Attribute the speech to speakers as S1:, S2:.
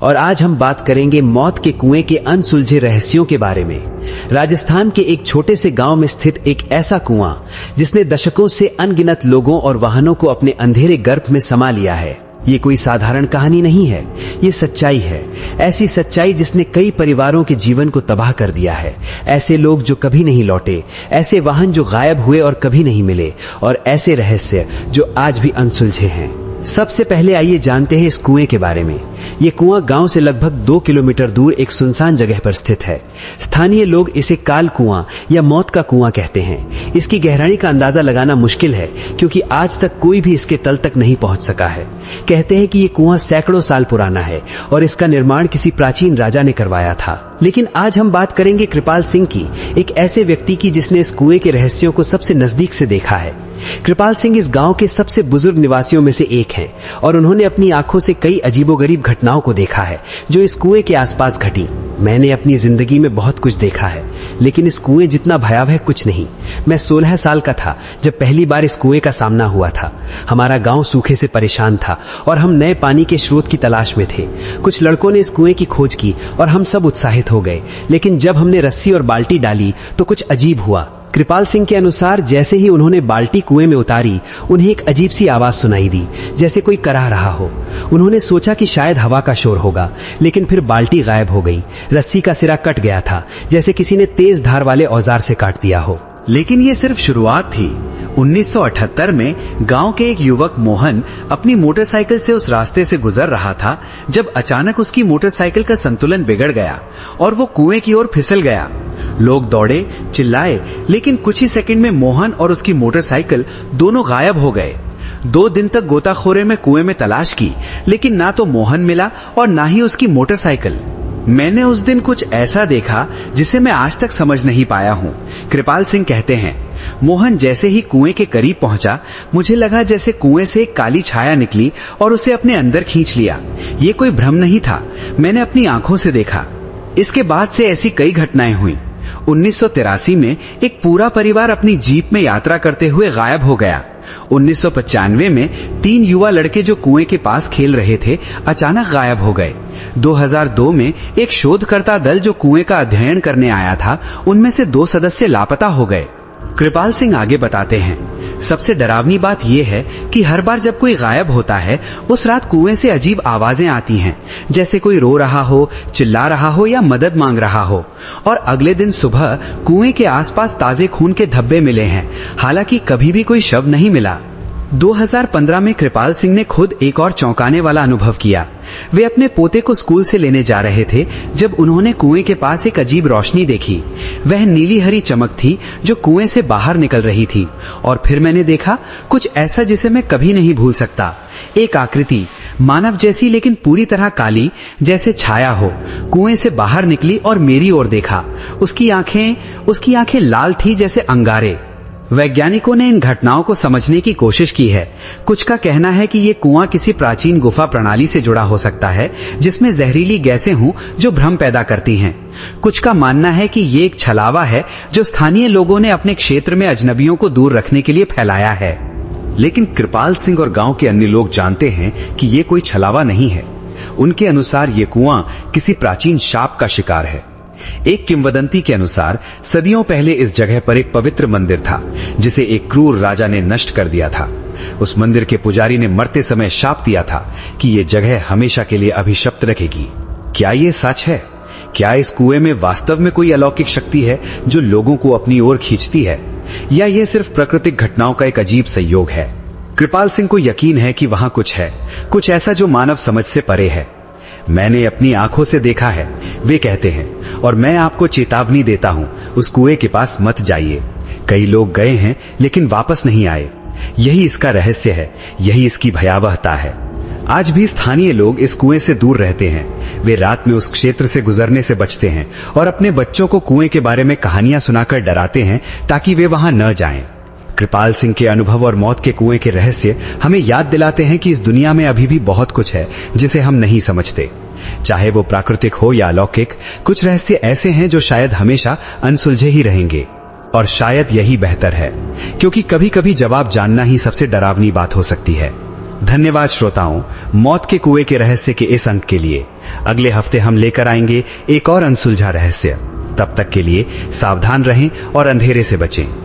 S1: और आज हम बात करेंगे मौत के कुएं के अनसुलझे रहस्यों के बारे में। राजस्थान के एक छोटे से गांव में स्थित एक ऐसा कुआं जिसने दशकों से अनगिनत लोगों और वाहनों को अपने अंधेरे गर्भ में समा लिया है। ये कोई साधारण कहानी नहीं है, ये सच्चाई है। ऐसी सच्चाई जिसने कई परिवारों के जीवन को तबाह कर दिया है। ऐसे लोग जो कभी नहीं लौटे, ऐसे वाहन जो गायब हुए और कभी नहीं मिले, और ऐसे रहस्य जो आज भी अनसुलझे हैं। सबसे पहले आइए जानते हैं इस कुएं के बारे में। ये कुआं गांव से लगभग 2 किलोमीटर दूर एक सुनसान जगह पर स्थित है। स्थानीय लोग इसे काल कुआं या मौत का कुआं कहते हैं। इसकी गहराई का अंदाजा लगाना मुश्किल है क्योंकि आज तक कोई भी इसके तल तक नहीं पहुंच सका है। कहते हैं कि ये कुआं सैकड़ों साल पुराना है और इसका निर्माण किसी प्राचीन राजा ने करवाया था। लेकिन आज हम बात करेंगे कृपाल सिंह की, एक ऐसे व्यक्ति की जिसने इस कुएं के रहस्यों को सबसे नजदीक से देखा है। कृपाल सिंह इस गांव के सबसे बुजुर्ग निवासियों में से एक हैं और उन्होंने अपनी आंखों से कई अजीबोगरीब घटनाओं को देखा है जो इस कुएं के आसपास घटी। मैंने अपनी जिंदगी में बहुत कुछ देखा है, लेकिन इस कुएं जितना भयावह कुछ नहीं। मैं 16 साल का था जब पहली बार इस कुएं का सामना हुआ था। हमारा गांव सूखे से परेशान था और हम नए पानी के स्रोत की तलाश में थे। कुछ लड़कों ने इस कुएं की खोज की और हम सब उत्साहित हो गए, लेकिन जब हमने रस्सी और बाल्टी डाली तो कुछ अजीब हुआ। कृपाल सिंह के अनुसार जैसे ही उन्होंने बाल्टी कुएं में उतारी, उन्हें एक अजीब सी आवाज सुनाई दी, जैसे कोई कराह रहा हो। उन्होंने सोचा कि शायद हवा का शोर होगा, लेकिन फिर बाल्टी गायब हो गई। रस्सी का सिरा कट गया था, जैसे किसी ने तेज धार वाले औजार से काट दिया हो।
S2: लेकिन ये सिर्फ शुरुआत थी। 1978 में गांव के एक युवक मोहन अपनी मोटरसाइकिल से उस रास्ते से गुजर रहा था जब अचानक उसकी मोटरसाइकिल का संतुलन बिगड़ गया और वो कुएं की ओर फिसल गया। लोग दौड़े, चिल्लाए, लेकिन कुछ ही सेकंड में मोहन और उसकी मोटरसाइकिल दोनों गायब हो गए। 2 दिन तक गोताखोरे में कुएं में तलाश की, लेकिन ना तो मोहन मिला और ना ही उसकी मोटरसाइकिल। मैंने उस दिन कुछ ऐसा देखा जिसे मैं आज तक समझ नहीं पाया हूँ। कृपाल सिंह कहते हैं, मोहन जैसे ही कुएं के करीब पहुंचा, मुझे लगा जैसे कुएं से एक काली छाया निकली और उसे अपने अंदर खींच लिया। ये कोई भ्रम नहीं था, मैंने अपनी आंखों से देखा। इसके बाद से ऐसी कई घटनाएं हुई। 1983 में एक पूरा परिवार अपनी जीप में यात्रा करते हुए गायब हो गया। 1995 में 3 युवा लड़के जो कुएं के पास खेल रहे थे अचानक गायब हो गए। 2002 में एक शोधकर्ता दल जो कुएं का अध्ययन करने आया था, उनमें से 2 सदस्य लापता हो गए। कृपाल सिंह आगे बताते हैं, सबसे डरावनी बात यह है कि हर बार जब कोई गायब होता है, उस रात कुएं से अजीब आवाजें आती हैं, जैसे कोई रो रहा हो, चिल्ला रहा हो या मदद मांग रहा हो। और अगले दिन सुबह कुएं के आसपास ताजे खून के धब्बे मिले हैं, हालांकि कभी भी कोई शव नहीं मिला। 2015 में कृपाल सिंह ने खुद एक और चौंकाने वाला अनुभव किया। वे अपने पोते को स्कूल से लेने जा रहे थे जब उन्होंने कुएं के पास एक अजीब रोशनी देखी। वह नीली हरी चमक थी जो कुएं से बाहर निकल रही थी। और फिर मैंने देखा कुछ ऐसा जिसे मैं कभी नहीं भूल सकता। एक आकृति मानव जैसी लेकिन पूरी तरह काली, जैसे छाया हो, कुएं से बाहर निकली और मेरी ओर देखा। उसकी आंखें लाल थी जैसे अंगारे। वैज्ञानिकों ने इन घटनाओं को समझने की कोशिश की है। कुछ का कहना है कि ये कुआं किसी प्राचीन गुफा प्रणाली से जुड़ा हो सकता है जिसमें जहरीली गैसें हों जो भ्रम पैदा करती हैं। कुछ का मानना है कि ये एक छलावा है जो स्थानीय लोगों ने अपने क्षेत्र में अजनबियों को दूर रखने के लिए फैलाया है।
S3: लेकिन कृपाल सिंह और गांव के अन्य लोग जानते हैं कि ये कोई छलावा नहीं है। उनके अनुसार ये कुआं किसी प्राचीन शाप का शिकार है। एक किंवदंती के अनुसार सदियों पहले इस जगह पर एक पवित्र मंदिर था जिसे एक क्रूर राजा ने नष्ट कर दिया था। उस मंदिर के पुजारी ने मरते समय शाप दिया था कि ये जगह हमेशा के लिए अभिशप्त रहेगी। क्या ये सच है? क्या इस कुएं में वास्तव में कोई अलौकिक शक्ति है जो लोगों को अपनी ओर खींचती है, या ये सिर्फ प्राकृतिक घटनाओं का एक अजीब संयोग है? कृपाल सिंह को यकीन है कि वहां कुछ है, कुछ ऐसा जो मानव समझ से परे है। मैंने अपनी आंखों से देखा है, वे कहते हैं, और मैं आपको चेतावनी देता हूं, उस कुएं के पास मत जाइए। कई लोग गए हैं लेकिन वापस नहीं आए। यही इसका रहस्य है, यही इसकी भयावहता है। आज भी स्थानीय लोग इस कुएं से दूर रहते हैं। वे रात में उस क्षेत्र से गुजरने से बचते हैं और अपने बच्चों को कुएं के बारे में कहानियां सुनाकर डराते हैं ताकि वे वहां न जाएं। कृपाल सिंह के अनुभव और मौत के कुएं के रहस्य हमें याद दिलाते हैं कि इस दुनिया में अभी भी बहुत कुछ है जिसे हम नहीं समझते। चाहे वो प्राकृतिक हो या अलौकिक, कुछ रहस्य ऐसे हैं जो शायद हमेशा अनसुलझे ही रहेंगे। और शायद यही बेहतर है, क्योंकि कभी कभी जवाब जानना ही सबसे डरावनी बात हो सकती है। धन्यवाद श्रोताओं, मौत के कुएं के रहस्य के इस अंक के लिए। अगले हफ्ते हम लेकर आएंगे एक और अनसुलझा रहस्य। तब तक के लिए सावधान रहें और अंधेरे से बचें।